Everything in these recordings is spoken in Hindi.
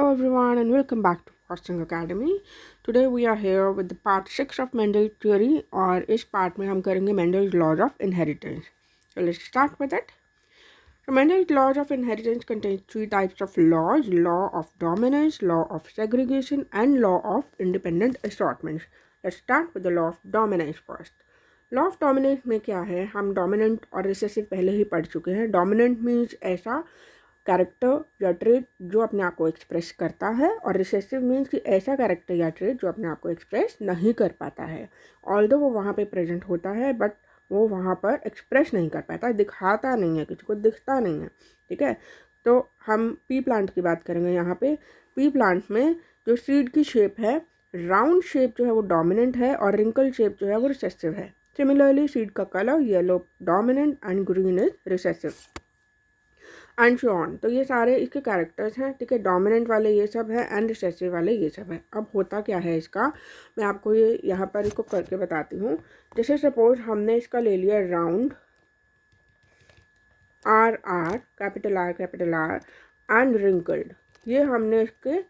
Hello everyone and welcome back to Fostering Academy. Today we are here with the part 6 of Mendel theory और इस part में हम करेंगे Mendel's laws of inheritance. So let's start with it. So Mendel's laws of inheritance contains three types of laws: law of dominance, law of segregation and law of independent assortments. Let's start with the law of dominance first. Law of dominance में क्या है, हम डोमिनेंट और रिसेसिव पहले ही पढ़ चुके हैं. डोमिनेंट मीन्स ऐसा कैरेक्टर या ट्रेट जो अपने आप को एक्सप्रेस करता है, और रिसेसिव मीन्स कि ऐसा कैरेक्टर या ट्रेट जो अपने आप को एक्सप्रेस नहीं कर पाता है. ऑल्दो वो वहाँ पे प्रेजेंट होता है बट वो वहाँ पर एक्सप्रेस नहीं कर पाता, दिखाता नहीं है, किसी को दिखता नहीं है. ठीक है, तो हम पी प्लांट की बात करेंगे. यहाँ पे पी प्लांट में जो सीड की शेप है, राउंड शेप जो है वो डोमिनेंट है और रिंकल शेप जो है वो रिसेसिव है. सिमिलरली सीड का colour yellow dominant and green is recessive and so on. तो ये सारे इसके कैरेक्टर्स हैं. ठीक है, डोमिनेंट वाले ये सब है एंड रिसेसिव वाले ये सब है. अब होता क्या है इसका, मैं आपको ये यहाँ पर इसको करके बताती हूँ. जैसे सपोज हमने इसका ले लिया round R R capital R and wrinkled. ये हमने इसके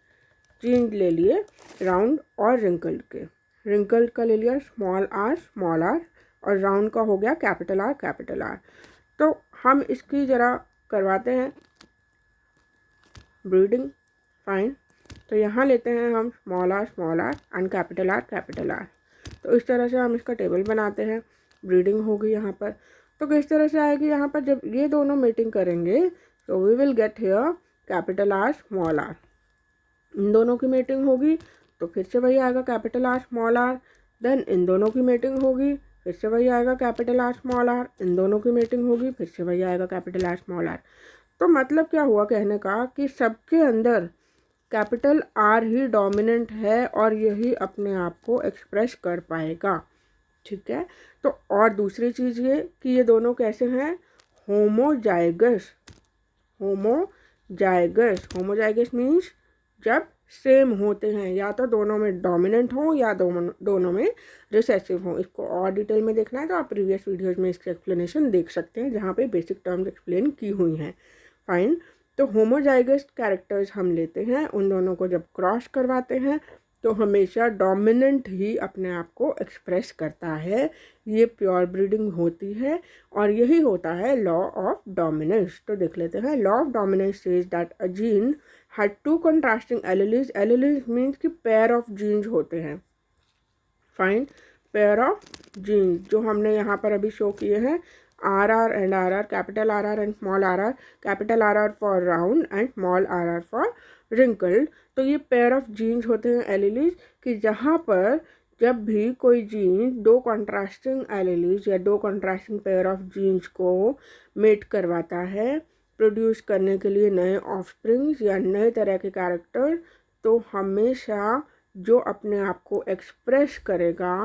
जीन ले लिए राउंड और रिंकल्ड के. रिंकल्ड का ले लिया स्मॉल आर और राउंड का हो गया कैपिटल आर. तो हम इसकी ज़रा करवाते हैं ब्रीडिंग. फाइन, तो यहाँ लेते हैं हम small R and capital R. तो इस तरह से हम इसका टेबल बनाते हैं. ब्रीडिंग होगी यहाँ पर. तो किस तरह से आएगी यहाँ पर, जब ये दोनों मीटिंग करेंगे तो we will get here capital R small R. इन दोनों की मीटिंग होगी तो फिर से वही आएगा capital R small R. Then इन दोनों की मीटिंग होगी, फिर से वही आएगा कैपिटल आर स्मॉल आर. इन दोनों की मीटिंग होगी, फिर से वही आएगा कैपिटल आर स्मॉल आर. तो मतलब क्या हुआ कहने का कि सबके अंदर कैपिटल आर ही डोमिनेंट है और यही अपने आप को एक्सप्रेस कर पाएगा. ठीक है, तो और दूसरी चीज़ ये कि ये दोनों कैसे हैं, होमोजाइगस मीन्स जब सेम होते हैं, या तो दोनों में डोमिनेंट हो या दोनों में रिसेसिव हो. इसको और डिटेल में देखना है तो आप प्रीवियस वीडियोज़ में इसकी एक्सप्लेनेशन देख सकते हैं जहाँ पे बेसिक टर्म्स एक्सप्लेन की हुई हैं. फाइन, तो होमोजाइगस कैरेक्टर्स हम लेते हैं, उन दोनों को जब क्रॉस करवाते हैं तो हमेशा डोमिनेंट ही अपने आप को एक्सप्रेस करता है. ये प्योर ब्रीडिंग होती है और यही होता है लॉ ऑफ डोमिनेंस. तो देख लेते हैं. Law of dominance says that a gene had two contrasting alleles. Alleles means कि पेयर ऑफ जीन्स होते हैं. फाइन, पेयर ऑफ जीन्स जो हमने यहाँ पर अभी शो किए हैं, R and R capital R and small R capital R for round and small R for wrinkled. तो ये पेयर ऑफ जीन्स होते हैं एलेलीज, कि जहाँ पर जब भी कोई जीन दो कॉन्ट्रास्टिंग एलेलीज या दो कॉन्ट्रास्टिंग पेयर ऑफ जीन्स को मेट करवाता है प्रोड्यूस करने के लिए नए ऑफस्प्रिंग्स या नए तरह के कैरेक्टर, तो हमेशा जो अपने आप को एक्सप्रेस करेगा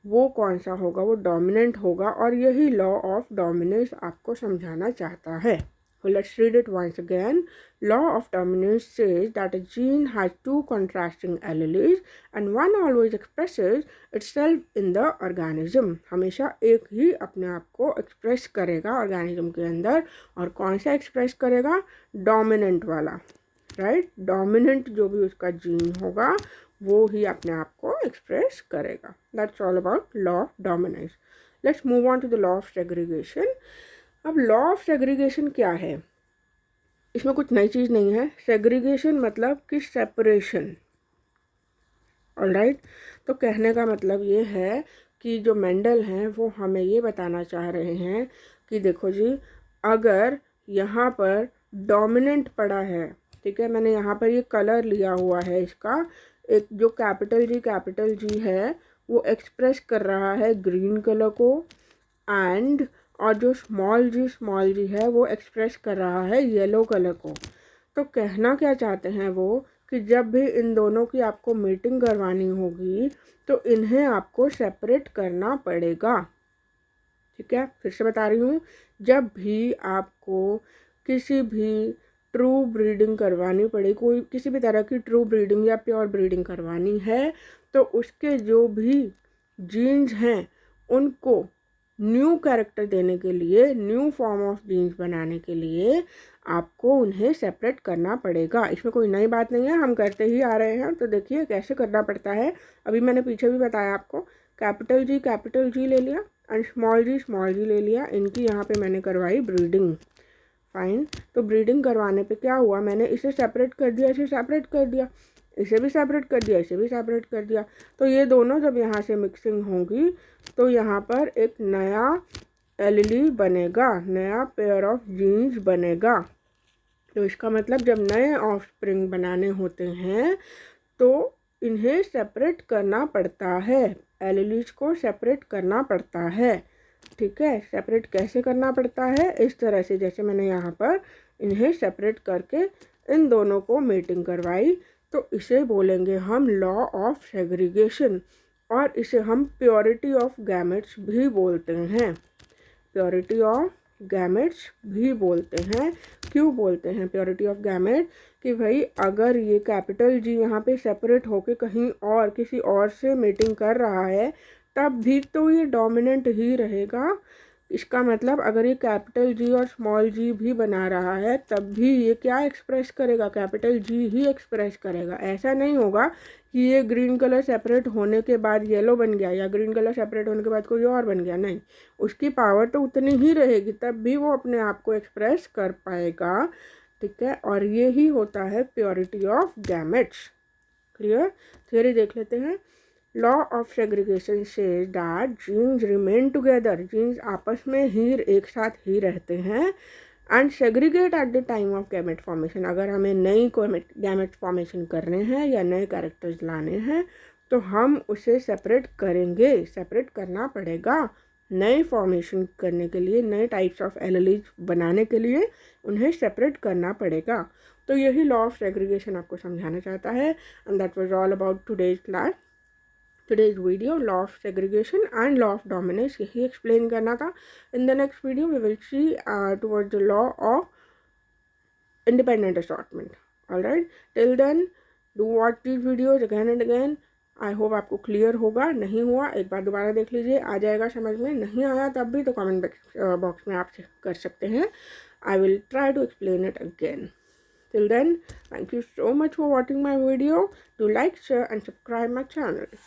वो कौन सा होगा, वो डोमिनेंट होगा. और यही लॉ ऑफ डोमिनेंस आपको समझाना चाहता है. So let's read it once again. Law of dominance says that a gene has two contrasting alleles and one always expresses itself in the organism. हमेशा एक ही अपने आप को एक्सप्रेस करेगा ऑर्गेनिज्म के अंदर. और कौन सा एक्सप्रेस करेगा, डोमिनेंट वाला. राइट, डोमिनेंट जो भी उसका जीन होगा वो ही अपने आप को एक्सप्रेस करेगा. That's all about law of dominance. Let's move on to the law of segregation. अब लॉ ऑफ सेग्रीगेशन क्या है, इसमें कुछ नई चीज़ नहीं है. सेग्रीगेशन मतलब कि सेपरेशन. ऑलराइट, तो कहने का मतलब ये है कि जो मेंडल हैं वो हमें ये बताना चाह रहे हैं कि देखो जी, अगर यहाँ पर डोमिनेंट पड़ा है, ठीक है, मैंने यहाँ पर ये कलर लिया हुआ है इसका, एक जो कैपिटल जी है वो एक्सप्रेस कर रहा है ग्रीन कलर को, एंड और जो स्मॉल जी है वो एक्सप्रेस कर रहा है येलो कलर को. तो कहना क्या चाहते हैं वो कि जब भी इन दोनों की आपको मीटिंग करवानी होगी तो इन्हें आपको सेपरेट करना पड़ेगा. ठीक है, फिर से बता रही हूँ, जब भी आपको किसी भी ट्रू ब्रीडिंग करवानी पड़े, कोई किसी भी तरह की ट्रू ब्रीडिंग या प्योर ब्रीडिंग करवानी है, तो उसके जो भी जीन्स हैं उनको न्यू कैरेक्टर देने के लिए, न्यू फॉर्म ऑफ जीन्स बनाने के लिए आपको उन्हें सेपरेट करना पड़ेगा। इसमें कोई नई बात नहीं है, हम करते ही आ रहे हैं। तो देखिए कैसे करना पड़ता है। अभी मैंने पीछे भी बताया आपको, कैपिटल जी ले लिया एंड स्मॉल जी ले लिया। इनकी यहाँ पे मैंने करवाई ब्रीडिंग। फाइन, तो ब्रीडिंग करवाने पे क्या हुआ, मैंने इसे सेपरेट कर दिया, इसे सेपरेट कर दिया, इसे भी सेपरेट कर दिया, इसे भी सेपरेट कर दिया। तो ये दोनों जब यहाँ से मिक्सिंग होंगी तो यहाँ पर एक नया एलिली बनेगा, नया पेयर ऑफ जीन्स बनेगा। तो इसका मतलब जब नए ऑफस्प्रिंग बनाने होते हैं तो इन्हें सेपरेट करना पड़ता है, एलिलीज को सेपरेट करना पड़ता है। ठीक है, सेपरेट कैसे करना पड़ता है, इस तरह से जैसे मैंने यहाँ पर इन्हें सेपरेट करके इन दोनों को मीटिंग करवाई। तो इसे बोलेंगे हम लॉ ऑफ सेग्रीगेशन, और इसे हम प्योरिटी ऑफ गैमेट्स भी बोलते हैं। प्योरिटी ऑफ गैमेट्स भी बोलते हैं। क्यों बोलते हैं प्योरिटी ऑफ गैमेट, कि भाई अगर ये कैपिटल जी यहाँ पे सेपरेट होके कहीं और किसी और से मीटिंग कर रहा है तब भी तो ये डोमिनेंट ही रहेगा। इसका मतलब अगर ये कैपिटल जी और स्मॉल जी भी बना रहा है तब भी ये क्या एक्सप्रेस करेगा, कैपिटल जी ही एक्सप्रेस करेगा। ऐसा नहीं होगा कि ये ग्रीन कलर सेपरेट होने के बाद येलो बन गया या ग्रीन कलर सेपरेट होने के बाद कोई और बन गया, नहीं, उसकी पावर तो उतनी ही रहेगी, तब भी वो अपने आप को एक्सप्रेस कर पाएगा। ठीक है, और ये ही होता है purity of gametes. Clear, theory देख लेते हैं। Law of segregation says that genes remain together, genes आपस में ही एक साथ ही रहते हैं and segregate at the time of gamete formation. अगर हमें नई गैमेट फॉर्मेशन करने हैं या नए कैरेक्टर्स लाने हैं तो हम उसे सेपरेट करेंगे, सेपरेट करना पड़ेगा। नए फॉर्मेशन करने के लिए, नए टाइप्स ऑफ एलिलीज बनाने के लिए उन्हें सेपरेट करना पड़ेगा। तो यही लॉ ऑफ सेग्रीगेशन आपको समझाना चाहता है। And that was all about today's class, today's video, law of segregation and law of dominance यही explain करना था। In the next video we will see towards the law of independent assortment. Alright, till then do watch these videos again and again. I hope आपको क्लियर होगा। नहीं हुआ एक बार दोबारा देख लीजिए, आ जाएगा समझ में। नहीं आया तब भी तो कमेंट बॉक्स में आप कर सकते हैं। I will try to explain it again. Till then, thank you so much for watching my video. Do like, share and subscribe my channel.